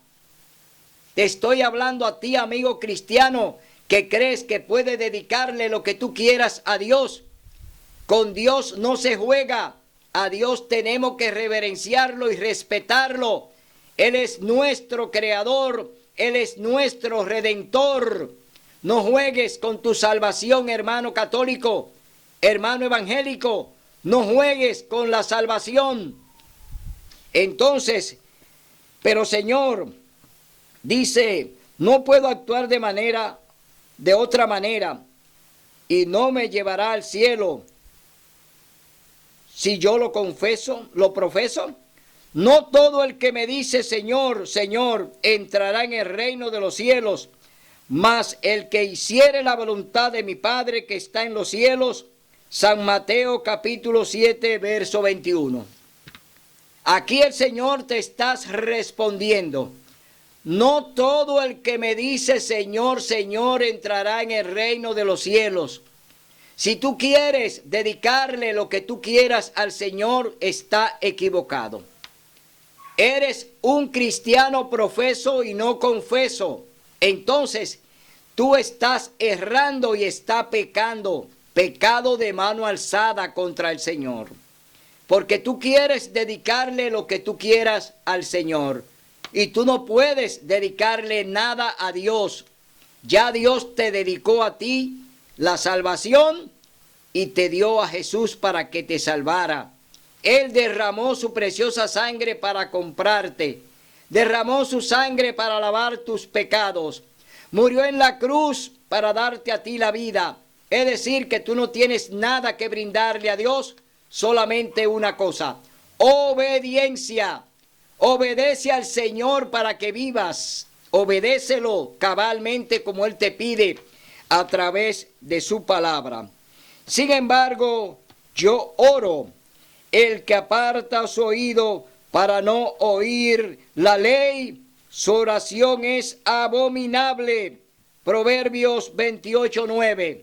Te estoy hablando a ti, amigo cristiano, que crees que puedes dedicarle lo que tú quieras a Dios. Con Dios no se juega. A Dios tenemos que reverenciarlo y respetarlo. Él es nuestro creador. Él es nuestro redentor. No juegues con tu salvación, hermano católico, hermano evangélico. No juegues con la salvación. Entonces, pero Señor, dice, no puedo actuar de otra manera, y no me llevará al cielo si yo lo confeso, lo profeso. No todo el que me dice Señor, Señor, entrará en el reino de los cielos, mas el que hiciere la voluntad de mi Padre que está en los cielos. San Mateo capítulo 7, verso 21. Aquí el Señor te está respondiendo: no todo el que me dice Señor, Señor entrará en el reino de los cielos. Si tú quieres dedicarle lo que tú quieras al Señor, está equivocado. Eres un cristiano profeso y no confeso. Entonces, tú estás errando y estás pecando. Pecado de mano alzada contra el Señor. Porque tú quieres dedicarle lo que tú quieras al Señor. Y tú no puedes dedicarle nada a Dios. Ya Dios te dedicó a ti la salvación y te dio a Jesús para que te salvara. Él derramó su preciosa sangre para comprarte. Derramó su sangre para lavar tus pecados. Murió en la cruz para darte a ti la vida. Es decir, que tú no tienes nada que brindarle a Dios, solamente una cosa: obediencia. Obedece al Señor para que vivas. Obedécelo cabalmente como Él te pide a través de su palabra. Sin embargo, yo oro: el que aparta su oído para no oír la ley, su oración es abominable. Proverbios 28:9.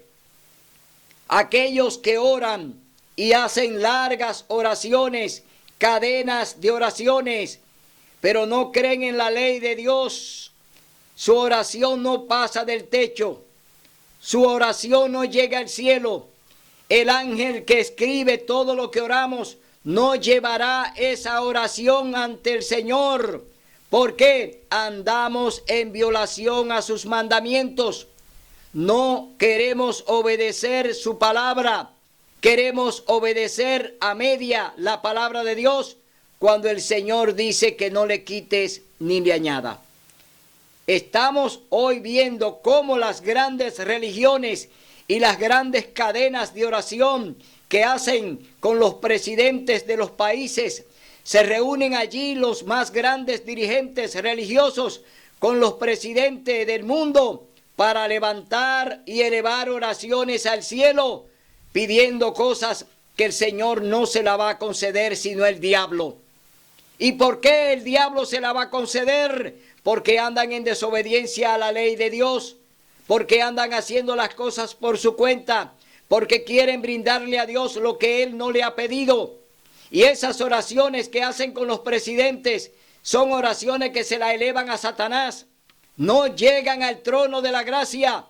Aquellos que oran y hacen largas oraciones, cadenas de oraciones, pero no creen en la ley de Dios, su oración no pasa del techo, su oración no llega al cielo. El ángel que escribe todo lo que oramos no llevará esa oración ante el Señor, porque andamos en violación a sus mandamientos. No queremos obedecer su palabra, queremos obedecer a media la palabra de Dios, cuando el Señor dice que no le quites ni le añada. Estamos hoy viendo cómo las grandes religiones y las grandes cadenas de oración que hacen con los presidentes de los países, se reúnen allí los más grandes dirigentes religiosos con los presidentes del mundo para levantar y elevar oraciones al cielo, pidiendo cosas que el Señor no se la va a conceder, sino el diablo. ¿Y por qué el diablo se la va a conceder? Porque andan en desobediencia a la ley de Dios, porque andan haciendo las cosas por su cuenta, porque quieren brindarle a Dios lo que Él no le ha pedido. Y esas oraciones que hacen con los presidentes son oraciones que se la elevan a Satanás. No llegan al trono de la gracia.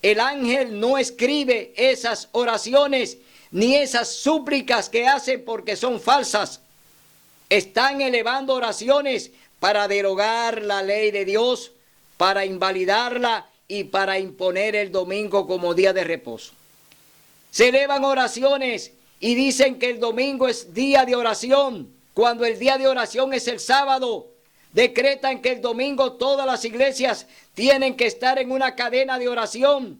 El ángel no escribe esas oraciones ni esas súplicas que hacen, porque son falsas. Están elevando oraciones para derogar la ley de Dios, para invalidarla y para imponer el domingo como día de reposo. Se elevan oraciones y dicen que el domingo es día de oración, cuando el día de oración es el sábado. Decretan que el domingo todas las iglesias tienen que estar en una cadena de oración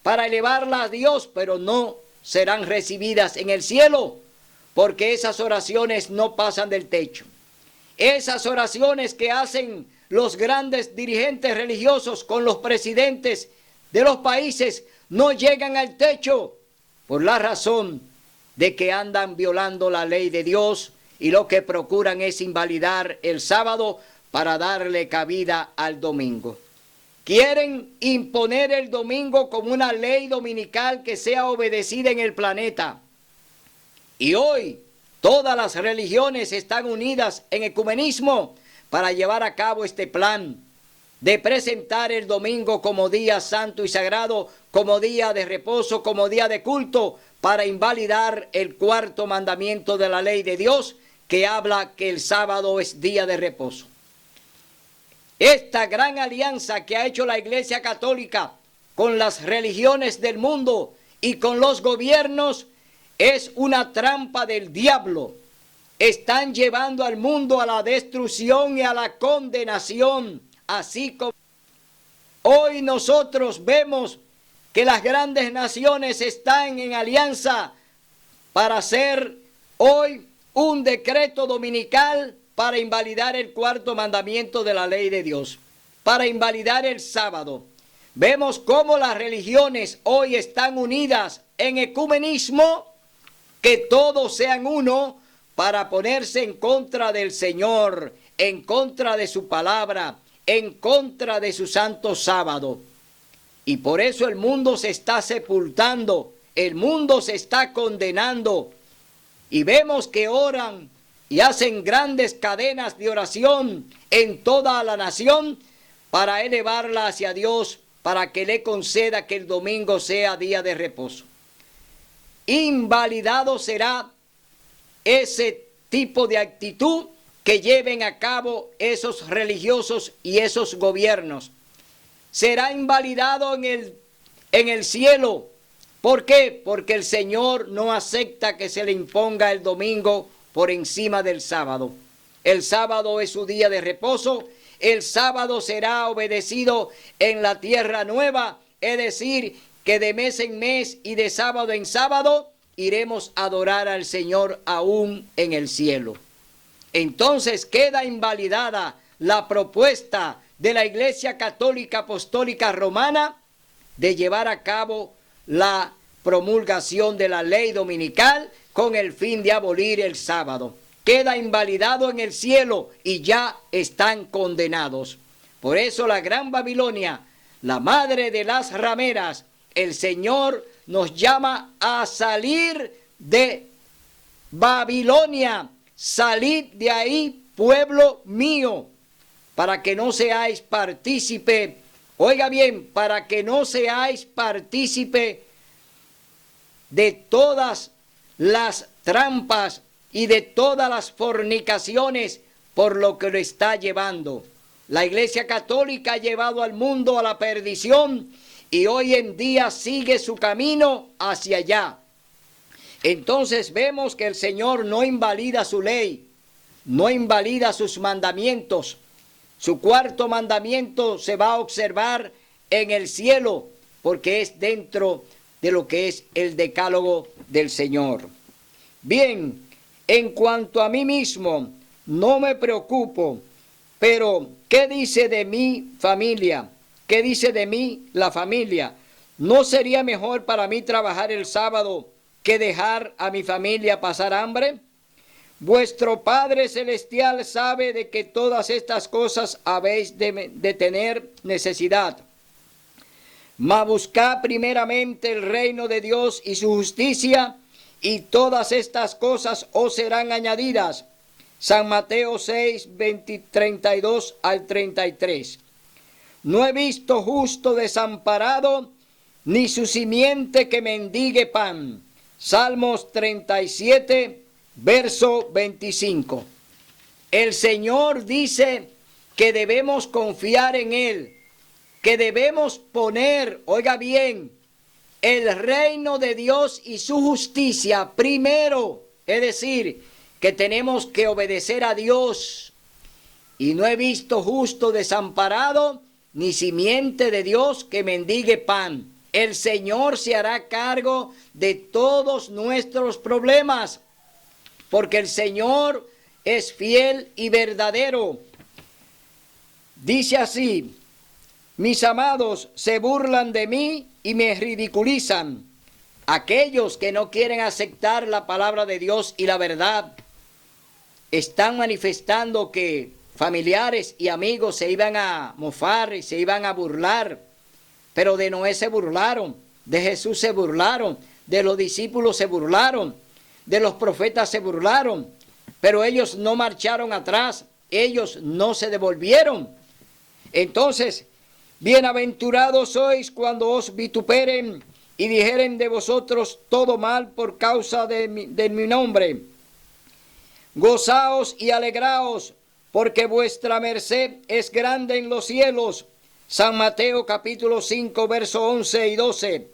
para elevarla a Dios, pero no serán recibidas en el cielo, porque esas oraciones no pasan del techo. Esas oraciones que hacen los grandes dirigentes religiosos con los presidentes de los países no llegan al techo, por la razón de que andan violando la ley de Dios y lo que procuran es invalidar el sábado para darle cabida al domingo. Quieren imponer el domingo como una ley dominical que sea obedecida en el planeta. Y hoy todas las religiones están unidas en ecumenismo para llevar a cabo este plan de presentar el domingo como día santo y sagrado, como día de reposo, como día de culto, para invalidar el cuarto mandamiento de la ley de Dios, que habla que el sábado es día de reposo. Esta gran alianza que ha hecho la Iglesia Católica con las religiones del mundo y con los gobiernos es una trampa del diablo. Están llevando al mundo a la destrucción y a la condenación. Así como hoy nosotros vemos que las grandes naciones están en alianza para hacer hoy un decreto dominical para invalidar el cuarto mandamiento de la ley de Dios, para invalidar el sábado. Vemos cómo las religiones hoy están unidas en ecumenismo, que todos sean uno para ponerse en contra del Señor, en contra de su palabra, en contra de su santo sábado. Y por eso el mundo se está sepultando, el mundo se está condenando. Y vemos que oran y hacen grandes cadenas de oración en toda la nación para elevarla hacia Dios, para que le conceda que el domingo sea día de reposo. Invalidado será ese tipo de actitud que lleven a cabo esos religiosos y esos gobiernos. Será invalidado en el cielo. ¿Por qué? Porque el Señor no acepta que se le imponga el domingo por encima del sábado. El sábado es su día de reposo. El sábado será obedecido en la tierra nueva, es decir, que de mes en mes y de sábado en sábado iremos a adorar al Señor aún en el cielo. Entonces queda invalidada la propuesta de la Iglesia Católica Apostólica Romana de llevar a cabo la promulgación de la ley dominical con el fin de abolir el sábado. Queda invalidado en el cielo y ya están condenados. Por eso la Gran Babilonia, la madre de las rameras, el Señor nos llama a salir de Babilonia. Salid de ahí, pueblo mío, para que no seáis partícipe. Oiga bien, para que no seáis partícipe de todas las trampas y de todas las fornicaciones por lo que lo está llevando. La Iglesia Católica ha llevado al mundo a la perdición y hoy en día sigue su camino hacia allá. Entonces vemos que el Señor no invalida su ley, no invalida sus mandamientos. Su cuarto mandamiento se va a observar en el cielo porque es dentro de lo que es el decálogo del Señor. Bien, en cuanto a mí mismo, no me preocupo, pero ¿qué dice de mi familia? ¿Qué dice de mí la familia? ¿No sería mejor para mí trabajar el sábado que dejar a mi familia pasar hambre? Vuestro Padre Celestial sabe de que todas estas cosas habéis de tener necesidad. Mas buscad primeramente el reino de Dios y su justicia, y todas estas cosas os serán añadidas. San Mateo 6, 32 al 33. No he visto justo desamparado, ni su simiente que mendigue pan. Salmos 37, verso 25. El Señor dice que debemos confiar en Él, que debemos poner, oiga bien, el reino de Dios y su justicia primero. Es decir, que tenemos que obedecer a Dios. Y no he visto justo desamparado, ni simiente de Dios que mendigue pan. El Señor se hará cargo de todos nuestros problemas, porque el Señor es fiel y verdadero. Dice así: mis amados se burlan de mí y me ridiculizan. Aquellos que no quieren aceptar la palabra de Dios y la verdad están manifestando que familiares y amigos se iban a mofar y se iban a burlar. Pero de Noé se burlaron, de Jesús se burlaron, de los discípulos se burlaron, de los profetas se burlaron. Pero ellos no marcharon atrás, ellos no se devolvieron. Entonces, bienaventurados sois cuando os vituperen y dijeren de vosotros todo mal por causa de mi nombre. Gozaos y alegraos, porque vuestra merced es grande en los cielos. San Mateo capítulo 5, verso 11 y 12.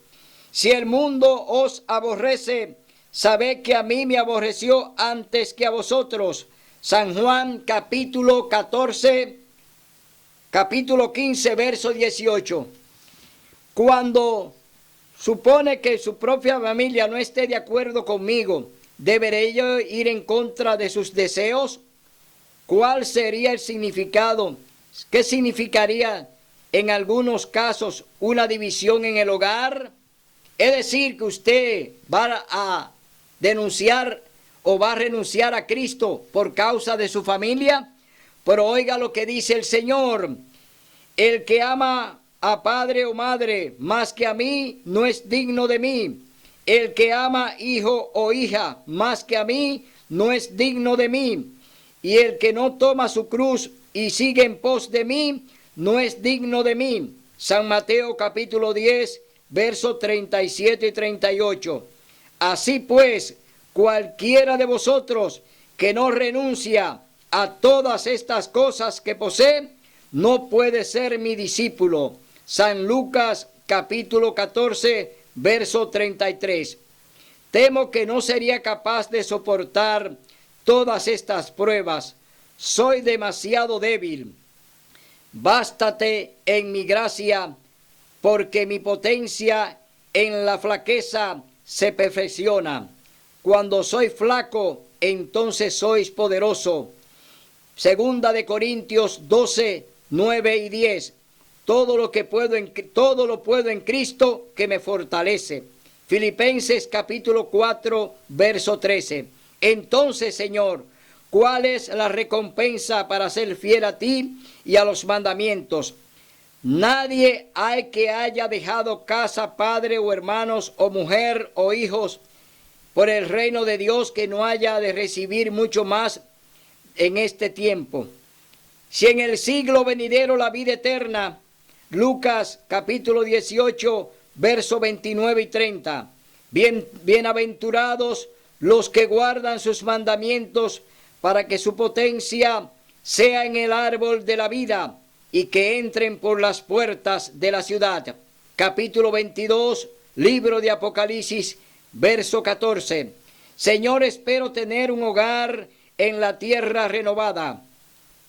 Si el mundo os aborrece, sabed que a mí me aborreció antes que a vosotros. San Juan capítulo 14, capítulo 15, verso 18. Cuando supone que su propia familia no esté de acuerdo conmigo, ¿deberé yo ir en contra de sus deseos? ¿Cuál sería el significado? ¿Qué significaría en algunos casos una división en el hogar? Es decir, que usted va a denunciar o va a renunciar a Cristo por causa de su familia. Pero oiga lo que dice el Señor: el que ama a padre o madre más que a mí no es digno de mí. El que ama hijo o hija más que a mí no es digno de mí. Y el que no toma su cruz y sigue en pos de mí no es digno de mí. San Mateo capítulo 10, versos 37 y 38. Así pues, cualquiera de vosotros que no renuncia a todas estas cosas que posee, no puede ser mi discípulo. San Lucas capítulo 14, verso 33. Temo que no sería capaz de soportar todas estas pruebas. Soy demasiado débil. Bástate en mi gracia, porque mi potencia en la flaqueza se perfecciona. Cuando soy flaco, entonces sois poderoso. Segunda de Corintios 12, 9 y 10. Todo lo puedo en Cristo que me fortalece. Filipenses capítulo 4, verso 13. Entonces, Señor, ¿cuál es la recompensa para ser fiel a ti y a los mandamientos? Nadie hay que haya dejado casa, padre o hermanos o mujer o hijos por el reino de Dios que no haya de recibir mucho más en este tiempo. Si en el siglo venidero la vida eterna, Lucas capítulo 18, verso 29 y 30. Bienaventurados los que guardan sus mandamientos, para que su potencia sea en el árbol de la vida y que entren por las puertas de la ciudad. Capítulo 22, libro de Apocalipsis, verso 14. Señor, espero tener un hogar en la tierra renovada.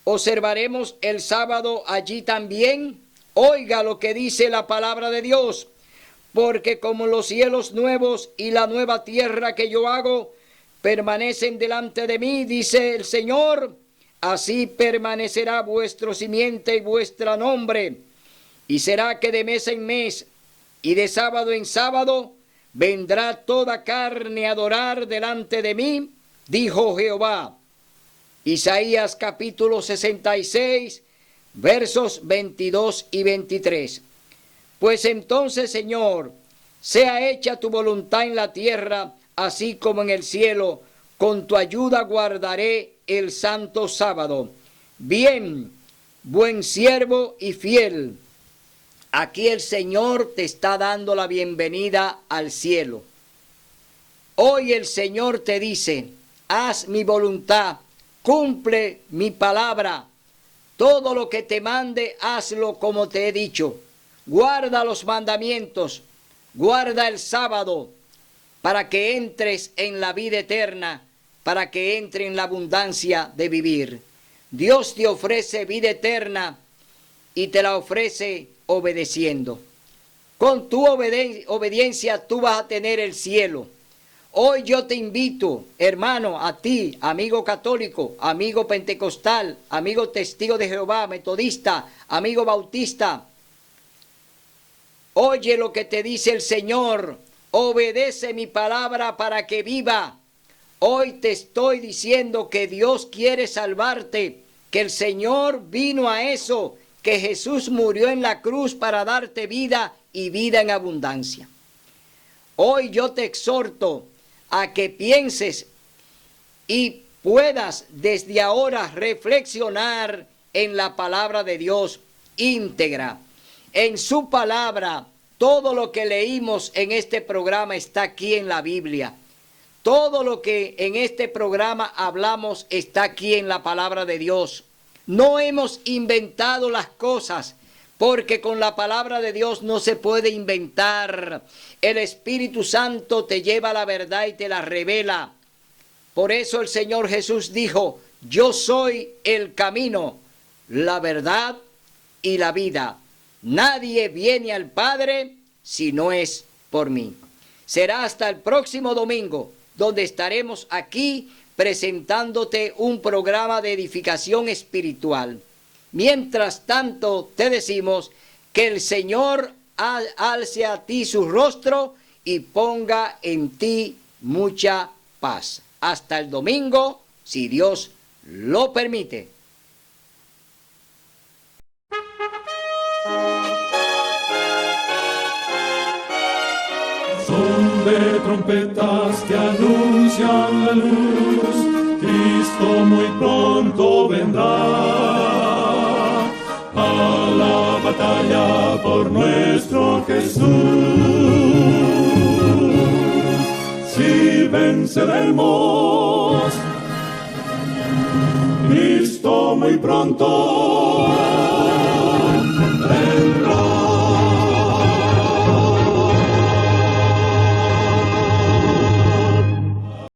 ¿Observaremos el sábado allí también? Oiga lo que dice la palabra de Dios. Porque como los cielos nuevos y la nueva tierra que yo hago permanecen delante de mí, dice el Señor, así permanecerá vuestro simiente y vuestro nombre. Y será que de mes en mes y de sábado en sábado vendrá toda carne a adorar delante de mí, dijo Jehová. Isaías capítulo 66, versos 22 y 23. Pues entonces, Señor, sea hecha tu voluntad en la tierra, así como en el cielo. Con tu ayuda guardaré el santo sábado. Bien, buen siervo y fiel. Aquí el Señor te está dando la bienvenida al cielo. Hoy el Señor te dice: haz mi voluntad, cumple mi palabra. Todo lo que te mande, hazlo como te he dicho. guarda los mandamientos, guarda el sábado, para que entres en la vida eterna, para que entre en la abundancia de vivir. Dios te ofrece vida eterna y te la ofrece obedeciendo. Con tu obediencia tú vas a tener el cielo. Hoy yo te invito, hermano, a ti, amigo católico, amigo pentecostal, amigo testigo de Jehová, metodista, amigo bautista. Oye lo que te dice el Señor, obedece mi palabra para que viva. Hoy te estoy diciendo que Dios quiere salvarte, que el Señor vino a eso, que Jesús murió en la cruz para darte vida y vida en abundancia. Hoy yo te exhorto a que pienses y puedas desde ahora reflexionar en la palabra de Dios íntegra. En su palabra, todo lo que leímos en este programa está aquí en la Biblia. Todo lo que en este programa hablamos está aquí en la palabra de Dios. No hemos inventado las cosas, porque con la palabra de Dios no se puede inventar. El Espíritu Santo te lleva a la verdad y te la revela. Por eso el Señor Jesús dijo, yo soy el camino, la verdad y la vida. Nadie viene al Padre si no es por mí. Será hasta el próximo domingo, donde estaremos aquí presentándote un programa de edificación espiritual. Mientras tanto, te decimos que el Señor alce a ti su rostro y ponga en ti mucha paz. Hasta el domingo, si Dios lo permite. Son de trompetas que anuncian la luz, Cristo muy pronto vendrá. A la batalla por nuestro Jesús, si venceremos, Cristo muy pronto